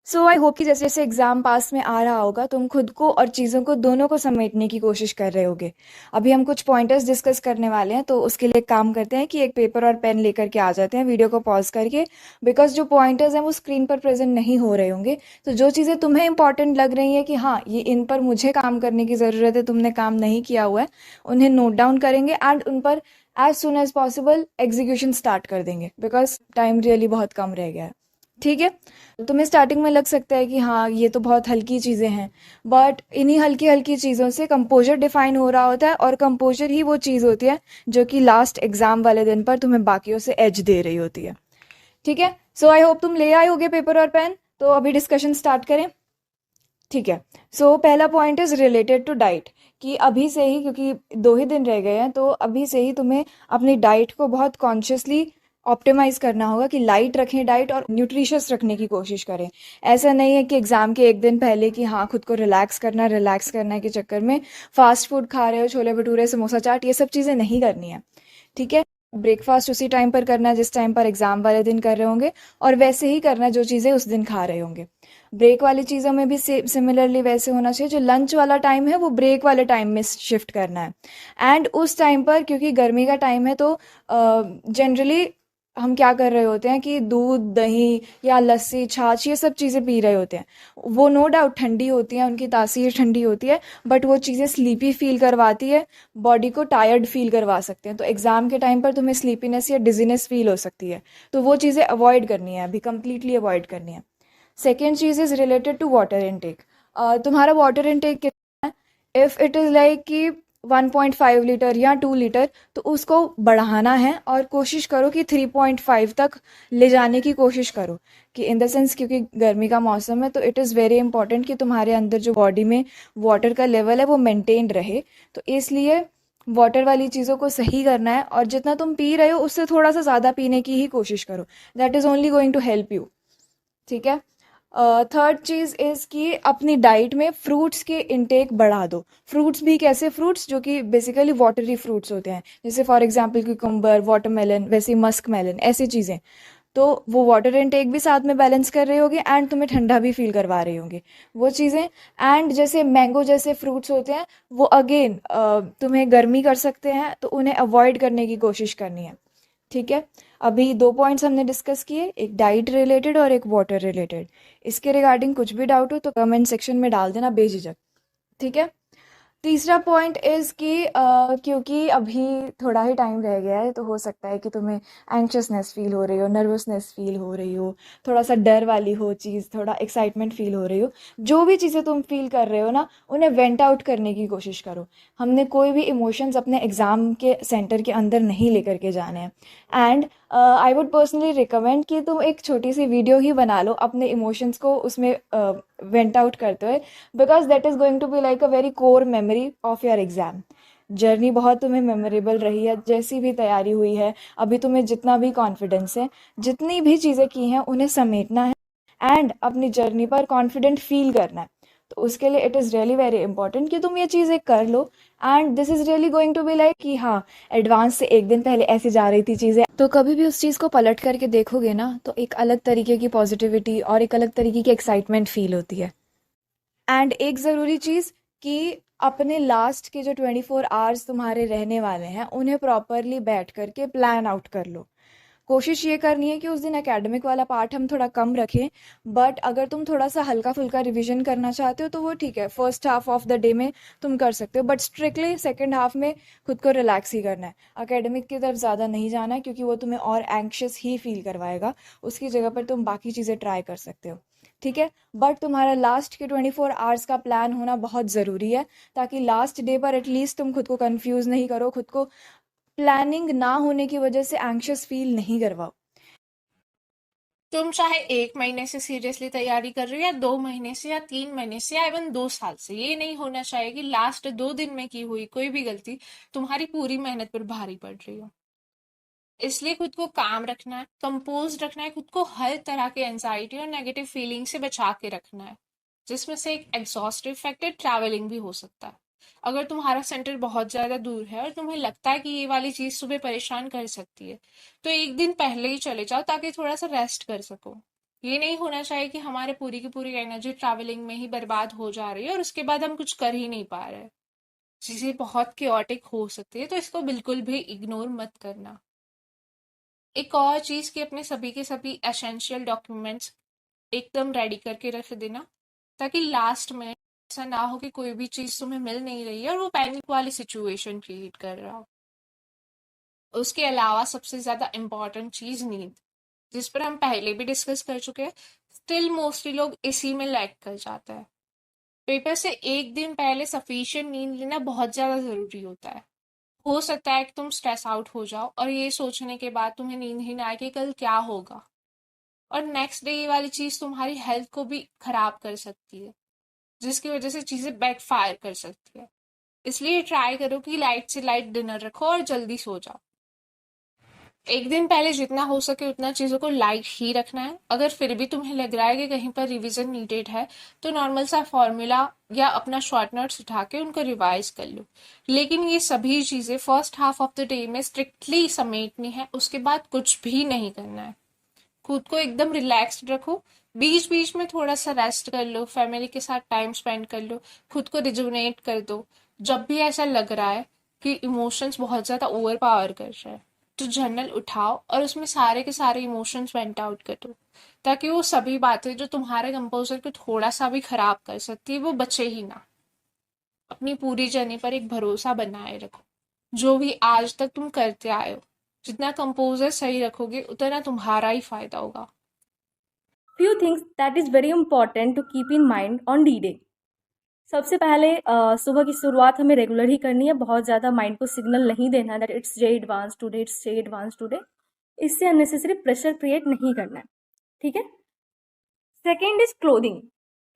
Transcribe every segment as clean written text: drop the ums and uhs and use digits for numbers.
So I hope कि जैसे जैसे एग्जाम पास में आ रहा होगा तुम खुद को और चीज़ों को दोनों को समेटने की कोशिश कर रहे होगे। अभी हम कुछ पॉइंटर्स डिस्कस करने वाले हैं, तो उसके लिए एक काम करते हैं कि एक पेपर और पेन लेकर के आ जाते हैं वीडियो को पॉज करके। बिकॉज जो पॉइंटर्स हैं वो स्क्रीन पर प्रेजेंट नहीं हो रहे होंगे, तो जो चीज़ें तुम्हें इंपॉर्टेंट लग रही हैं कि हाँ ये इन पर मुझे काम करने की ज़रूरत है, तुमने काम नहीं किया हुआ है, उन्हें नोट डाउन करेंगे एंड उन पर as soon as possible execution start कर देंगे, बिकॉज टाइम रियली बहुत कम रह गया है। ठीक है। तुम्हें स्टार्टिंग में लग सकता है कि हाँ ये तो बहुत हल्की चीज़ें हैं, बट इन्हीं हल्की हल्की चीज़ों से कंपोजर डिफाइन हो रहा होता है, और कंपोजर ही वो चीज़ होती है जो कि लास्ट एग्जाम वाले दिन पर तुम्हें बाकियों से एज दे रही होती है। ठीक है। सो आई होप तुम ले आए होगे पेपर और पेन, तो अभी डिस्कशन स्टार्ट करें। ठीक है। सो पहला point is related to diet, कि अभी से ही, क्योंकि 2 ही दिन रह गए हैं, तो अभी से ही तुम्हें अपनी डाइट को बहुत कॉन्शियसली ऑप्टिमाइज करना होगा कि लाइट रखें डाइट और न्यूट्रिशियस रखने की कोशिश करें। ऐसा नहीं है कि एग्जाम के एक दिन पहले कि हाँ खुद को रिलैक्स करना है के चक्कर में फास्ट फूड खा रहे हो, छोले भटूरे समोसा चाट, ये सब चीज़ें नहीं करनी है। ठीक है। ब्रेकफास्ट उसी टाइम पर करना है जिस टाइम पर एग्जाम वाले दिन कर रहे होंगे, और वैसे ही करना है जो चीज़ें उस दिन खा रहे होंगे। ब्रेक वाली चीज़ों में भी सिमिलरली वैसे होना चाहिए, जो लंच वाला टाइम है वो ब्रेक वाले टाइम में शिफ्ट करना है। एंड उस टाइम पर, क्योंकि गर्मी का टाइम है, तो जनरली हम क्या कर रहे होते हैं कि दूध दही या लस्सी छाछ ये सब चीज़ें पी रहे होते हैं। वो नो डाउट ठंडी होती हैं, उनकी तासीर ठंडी होती है, बट वो चीज़ें स्लीपी फील करवाती है, बॉडी को टायर्ड फील करवा सकते हैं। तो एग्ज़ाम के टाइम पर तुम्हें स्लीपीनेस या डिजीनेस फील हो सकती है, तो वो चीज़ें अवॉइड करनी है, अभी कंप्लीटली अवॉइड करनी है। सेकेंड चीज़ is related to water intake. तुम्हारा वाटर इनटेक कितना है? इफ़ इट इज़ लाइक कि 1.5 लीटर या 2 लीटर, तो उसको बढ़ाना है और कोशिश करो कि 3.5 तक ले जाने की कोशिश करो। कि इन द सेंस, क्योंकि गर्मी का मौसम है, तो इट इज़ वेरी इंपॉर्टेंट कि तुम्हारे अंदर जो बॉडी में वाटर का लेवल है वो मेंटेन रहे। तो इसलिए वाटर वाली चीज़ों को सही करना है, और जितना तुम पी रहे हो उससे थोड़ा सा ज़्यादा पीने की ही कोशिश करो। That is only going to help you. ठीक है। थर्ड चीज़ इज़ कि अपनी डाइट में फ्रूट्स के इनटेक बढ़ा दो। फ्रूट्स भी कैसे? फ्रूट्स जो कि बेसिकली वाटरी फ्रूट्स होते हैं, जैसे फॉर एग्जांपल क्यूकम्बर, वाटरमेलन, वैसे मस्क मेलन, ऐसी चीज़ें। तो वो वाटर इनटेक भी साथ में बैलेंस कर रही होगी एंड तुम्हें ठंडा भी फील करवा रही होंगी वो चीज़ें। एंड जैसे मैंगो जैसे फ्रूट्स होते हैं, वो अगेन तुम्हें गर्मी कर सकते हैं, तो उन्हें अवॉइड करने की कोशिश करनी है। ठीक है। अभी 2 पॉइंट्स हमने डिस्कस किए, एक डाइट रिलेटेड और एक वाटर रिलेटेड। इसके रिगार्डिंग कुछ भी डाउट हो तो कमेंट सेक्शन में डाल देना बेझिझक। ठीक है। तीसरा पॉइंट इज़ कि क्योंकि अभी थोड़ा ही टाइम रह गया है, तो हो सकता है कि तुम्हें एंक्शसनेस फील हो रही हो, नर्वसनेस फील हो रही हो, थोड़ा सा डर वाली हो चीज़, थोड़ा एक्साइटमेंट फील हो रही हो। जो भी चीज़ें तुम फील कर रहे हो ना, उन्हें वेंट आउट करने की कोशिश करो। हमने कोई भी इमोशंस अपने एग्ज़ाम के सेंटर के अंदर नहीं लेकर के जाने हैं। And I would personally recommend कि तुम एक छोटी सी वीडियो ही बना लो अपने इमोशंस को उसमें वेंट आउट करते हुए, because that is going to be like a very core memory of your exam. Journey बहुत तुम्हें मेमोरेबल रही है, जैसी भी तैयारी हुई है, अभी तुम्हें जितना भी कॉन्फिडेंस है, जितनी भी चीज़ें की हैं उन्हें समेटना है एंड अपनी जर्नी पर कॉन्फिडेंट फील करना है। तो उसके लिए it is really very important कि तुम ये चीज़ें कर लो। And this is really going to be like कि हाँ एडवांस से एक दिन पहले ऐसे जा रही थी चीज़ें, तो कभी भी उस चीज़ को पलट करके देखोगे ना, तो एक अलग तरीके की पॉजिटिविटी और एक अलग तरीके की एक्साइटमेंट फील होती है। एंड एक ज़रूरी चीज़ कि अपने लास्ट के जो 24 आवर्स तुम्हारे रहने वाले हैं उन्हें प्रॉपरली बैठ करके प्लान आउट कर लो। कोशिश ये करनी है कि उस दिन एकेडमिक वाला पार्ट हम थोड़ा कम रखें, बट अगर तुम थोड़ा सा हल्का फुल्का रिवीजन करना चाहते हो तो वो ठीक है, first half of the day में तुम कर सकते हो, बट स्ट्रिक्टली सेकंड हाफ में खुद को रिलैक्स ही करना है। एकेडमिक की तरफ ज़्यादा नहीं जाना है, क्योंकि वो तुम्हें और एंक्शस ही फील करवाएगा। उसकी जगह पर तुम बाकी चीज़ें ट्राई कर सकते हो। ठीक है। बट तुम्हारा लास्ट के 24 आवर्स का प्लान होना बहुत ज़रूरी है, ताकि लास्ट डे पर एटलीस्ट तुम खुद को कंफ्यूज नहीं करो, खुद को प्लानिंग ना होने की वजह से एंक्शस फील नहीं करवाओ। तुम चाहे 1 महीने से सीरियसली तैयारी कर रही हो, या 2 महीने से, या 3 महीने से, या इवन 2 साल से, ये नहीं होना चाहिए कि लास्ट 2 दिन में की हुई कोई भी गलती तुम्हारी पूरी मेहनत पर भारी पड़ रही हो। इसलिए खुद को काम रखना है, कंपोज रखना है, खुद को हर तरह के एंजाइटी और नेगेटिव फीलिंग से बचा के रखना है, जिसमें से एक एग्जॉस्टिव फैक्टर ट्रैवलिंग भी हो सकता है। अगर तुम्हारा सेंटर बहुत ज्यादा दूर है और तुम्हें लगता है कि ये वाली चीज सुबह परेशान कर सकती है, तो एक दिन पहले ही चले जाओ ताकि थोड़ा सा रेस्ट कर सको। ये नहीं होना चाहिए कि हमारे पूरी की पूरी एनर्जी ट्रैवलिंग में ही बर्बाद हो जा रही है और उसके बाद हम कुछ कर ही नहीं पा रहे। चीजें बहुत केओटिक हो सकती है, तो इसको बिल्कुल भी इग्नोर मत करना। एक और चीज कि अपने सभी के सभी एसेंशियल डॉक्यूमेंट्स एकदम रेडी करके रख देना, ताकि लास्ट में ऐसा ना हो कि कोई भी चीज तुम्हें मिल नहीं रही है और वो पैनिक वाली सिचुएशन क्रिएट कर रहा हो। उसके अलावा सबसे ज्यादा इम्पोर्टेंट चीज नींद, जिस पर हम पहले भी डिस्कस कर चुके हैं। स्टिल मोस्टली लोग इसी में लैग कर जाता है। पेपर से एक दिन पहले सफिशिएंट नींद लेना बहुत ज्यादा जरूरी होता है। हो सकता है कि तुम स्ट्रेस आउट हो जाओ और ये सोचने के बाद तुम्हें नींद ही ना आए कि कल क्या होगा, और नेक्स्ट डे ये वाली चीज तुम्हारी हेल्थ को भी खराब कर सकती है, जिसकी वजह से चीजें बैकफायर कर सकती है। इसलिए ट्राई करो कि लाइट से लाइट डिनर रखो और जल्दी सो जाओ। एक दिन पहले जितना हो सके उतना चीज़ों को लाइट ही रखना है। अगर फिर भी तुम्हें लग रहा है कि कहीं पर रिवीजन नीडेड है, तो नॉर्मल सा फॉर्मूला या अपना शॉर्ट नोट्स उठा के उनको रिवाइज कर लो। लेकिन ये सभी चीज़ें first half of the day में स्ट्रिक्टली समेटनी है, उसके बाद कुछ भी नहीं करना है। खुद को एकदम रिलैक्स्ड रखो। बीच बीच में थोड़ा सा रेस्ट कर लो, फैमिली के साथ टाइम स्पेंड कर लो, खुद को रिजुवनेट कर दो। जब भी ऐसा लग रहा है कि इमोशंस बहुत ज़्यादा ओवर पावर कर रहे हैं, तो जर्नल उठाओ और उसमें सारे के सारे इमोशंस वेंट आउट कर दो, ताकि वो सभी बातें जो तुम्हारे कंपोजर को थोड़ा सा भी खराब कर सकती है वो बचे ही ना। अपनी पूरी जर्नी पर एक भरोसा बनाए रखो। जो भी आज तक तुम करते आए हो, जितना कंपोजर सही रखोगे उतना तुम्हारा ही फायदा होगा। Few things that is very important to keep in mind on D-Day. सबसे पहले सुबह की शुरुआत हमें रेगुलर ही करनी है, बहुत ज़्यादा माइंड को सिग्नल नहीं देना है that it's J advance today, it's J advance today. इससे अननेसेसरी प्रेशर क्रिएट नहीं करना है, ठीक है। Second is clothing.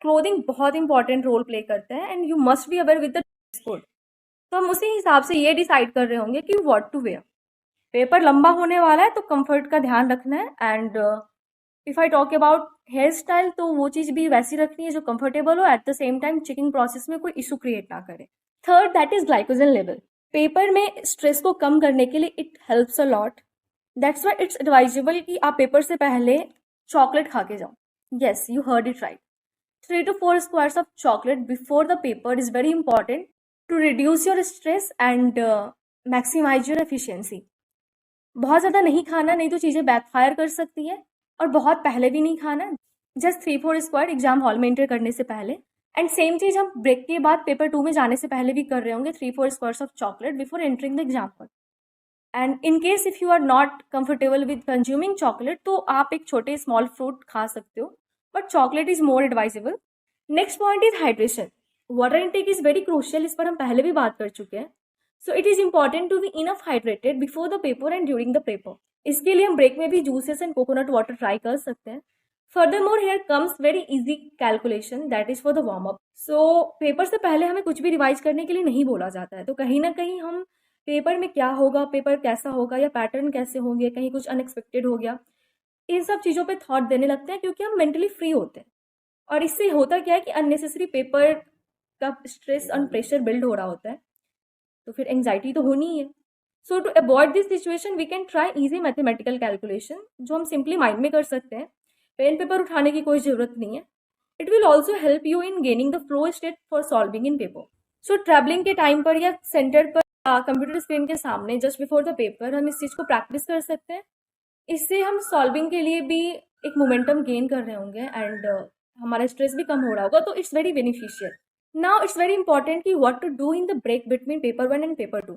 क्लोथिंग बहुत इंपॉर्टेंट रोल प्ले करते हैं and you must be aware with the dress code. तो हम उसी हिसाब से ये डिसाइड कर रहे होंगे कि व्हाट टू वेयर। पेपर लंबा होने वाला है तो कंफर्ट का ध्यान रखना है। And if I talk about hairstyle, तो वो चीज़ भी वैसी रखनी है जो कंफर्टेबल हो, at the same time checking process में कोई इशू क्रिएट ना करे। Third that is glycogen level. Paper में स्ट्रेस को कम करने के लिए it helps a lot. That's why it's advisable कि आप पेपर से पहले चॉकलेट खा के जाओ। Yes, you heard it right. 3 to 4 squares of chocolate before the paper is very important to reduce your stress and maximize your efficiency. बहुत ज़्यादा नहीं खाना, नहीं तो चीज़ें बैकफायर कर सकती है, और बहुत पहले भी नहीं खाना। जस्ट 3-4 स्क्वायर एग्जाम हॉल में एंटर करने से पहले। एंड सेम चीज़ हम ब्रेक के बाद पेपर 2 में जाने से पहले भी कर रहे होंगे, 3-4 squares of chocolate before entering the exam hall. And in case if you are not comfortable with consuming chocolate, तो आप एक छोटे स्मॉल फ्रूट खा सकते हो, but chocolate is more advisable. Next point is hydration. Water intake is very crucial, इस पर हम पहले भी बात कर चुके हैं। So it is important to be enough hydrated before the paper and during the paper. इसके लिए हम ब्रेक में भी juices and coconut water try कर सकते हैं। Further more here comes very easy calculation that is for the warm up. So paper से पहले हमें कुछ भी रिवाइज करने के लिए नहीं बोला जाता है, तो कहीं ना कहीं हम पेपर में क्या होगा, पेपर कैसा होगा, या पैटर्न कैसे होंगे, कहीं कुछ अनएक्सपेक्टेड हो गया, इन सब चीज़ों पे थॉट देने लगते हैं, क्योंकि हम मेंटली फ्री होते हैं। और इससे होता क्या है कि अननेसेसरी पेपर का स्ट्रेस और प्रेशर बिल्ड हो रहा होता है, तो फिर एंजाइटी तो होनी ही है। So to avoid this situation we can try easy mathematical calculation, जो हम सिंपली माइंड में कर सकते हैं। पेन पेपर उठाने की कोई ज़रूरत नहीं है। It will also help you in gaining the flow state for solving in paper. So travelling के टाइम पर या सेंटर पर कंप्यूटर स्क्रीन के सामने जस्ट बिफोर द पेपर हम इस चीज़ को प्रैक्टिस कर सकते हैं। इससे हम सॉल्विंग के लिए भी एक मोमेंटम गेन कर रहे होंगे, एंड हमारा स्ट्रेस भी कम हो रहा होगा, तो it's very beneficial. Now it's very important कि what to do in the break between paper 1 and paper 2।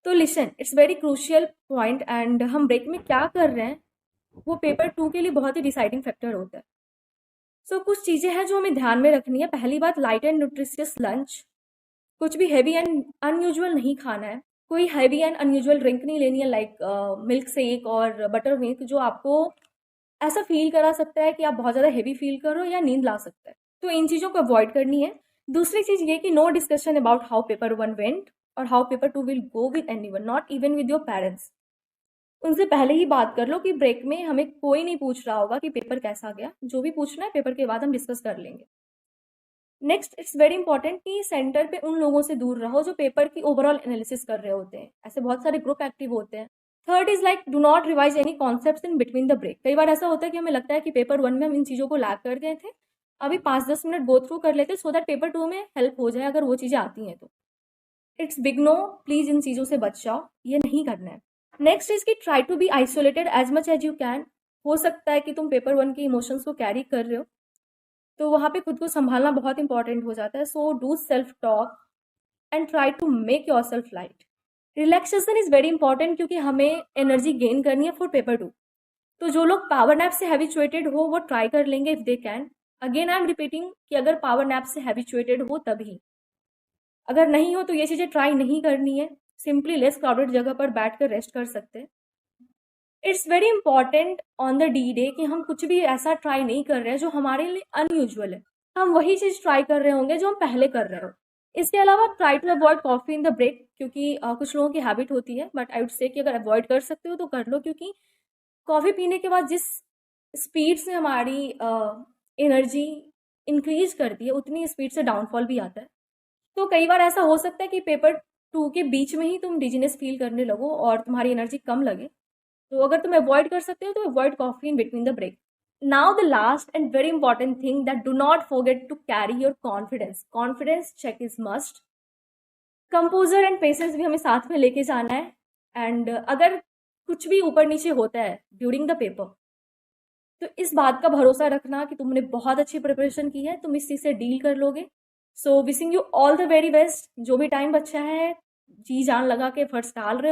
तो listen, it's very crucial point, and हम ब्रेक में क्या कर रहे हैं वो पेपर 2 के लिए बहुत ही डिसाइडिंग फैक्टर होता है। सो कुछ चीज़ें हैं जो हमें ध्यान में रखनी है। पहली बात, लाइट एंड न्यूट्रिशियस लंच। कुछ भी हैवी एंड अनयूजुअल नहीं खाना है। कोई हैवी एंड अनयूजुअल ड्रिंक नहीं लेनी है, लाइक मिल्क शेक और बटर मिल्क, जो आपको ऐसा फील करा सकता है कि आप बहुत ज़्यादा हैवी फील करो या नींद ला सकता है। तो इन चीज़ों को अवॉइड करनी है। दूसरी चीज़ ये कि no discussion about how paper 1 went और how paper 2 will go with anyone, not even with your parents. उनसे पहले ही बात कर लो कि ब्रेक में हमें कोई नहीं पूछ रहा होगा कि पेपर कैसा गया। जो भी पूछना है पेपर के बाद हम डिस्कस कर लेंगे। नेक्स्ट, इट्स वेरी इंपॉर्टेंट कि सेंटर पे उन लोगों से दूर रहो जो पेपर की ओवरऑल एनालिसिस कर रहे होते हैं। ऐसे बहुत सारे ग्रुप एक्टिव होते हैं, third is like do not revise any concepts in between the break. कई बार ऐसा होता है कि हमें लगता है कि पेपर 1 में हम इन चीज़ों को लैग कर गए थे, अभी 5-10 मिनट गो थ्रू कर लेते सो दैट पेपर 2 में हेल्प हो जाए अगर वो चीज़ें आती हैं तो। इट्स बिग नो, प्लीज इन चीज़ों से बच जाओ, ये नहीं करना है। नेक्स्ट इज कि try to be isolated as much as you can. हो सकता है कि तुम पेपर 1 के इमोशंस को कैरी कर रहे हो, तो वहाँ पे खुद को संभालना बहुत इंपॉर्टेंट हो जाता है। So do self talk and try to make yourself light. Relaxation is very important क्योंकि हमें एनर्जी गेन करनी है फॉर पेपर 2। तो जो लोग पावर नैप से हैबिचुएटेड हो वो ट्राई कर लेंगे if they can. Again I am repeating कि अगर पावर नैप से हैबिचुएटेड हो तभी, अगर नहीं हो तो ये चीज़ें ट्राई नहीं करनी है। सिंपली लेस क्राउडेड जगह पर बैठ कर रेस्ट कर सकते हैं। It's very important on the D day कि हम कुछ भी ऐसा ट्राई नहीं कर रहे हैं जो हमारे लिए अनयूजुअल है। हम वही चीज़ ट्राई कर रहे होंगे जो हम पहले कर रहे हो। इसके अलावा try to avoid coffee in the break, क्योंकि कुछ लोगों की हैबिट होती है, बट आई वुड से कि अगर अवॉइड कर सकते हो तो कर लो, क्योंकि कॉफ़ी पीने के बाद जिस स्पीड से हमारी एनर्जी इंक्रीज करती है उतनी स्पीड से डाउनफॉल भी आता है। तो कई बार ऐसा हो सकता है कि पेपर 2 के बीच में ही तुम डिजीनेस फील करने लगो और तुम्हारी एनर्जी कम लगे। तो अगर तुम अवॉइड कर सकते हो तो avoid coffee in between the break. Now the last and very important thing that do not forget to carry your confidence. Confidence check is must. Composure and patience भी हमें साथ में लेके जाना है। एंड अगर कुछ भी ऊपर नीचे होता है ड्यूरिंग द पेपर, तो इस बात का भरोसा रखना कि तुमने बहुत अच्छी प्रिपरेशन की है, तुम इस चीज़ से डील कर लोगे। So wishing you all the very best. जो भी टाइम बचा है जी जान लगा के फर्स्ट डाल रहे हो।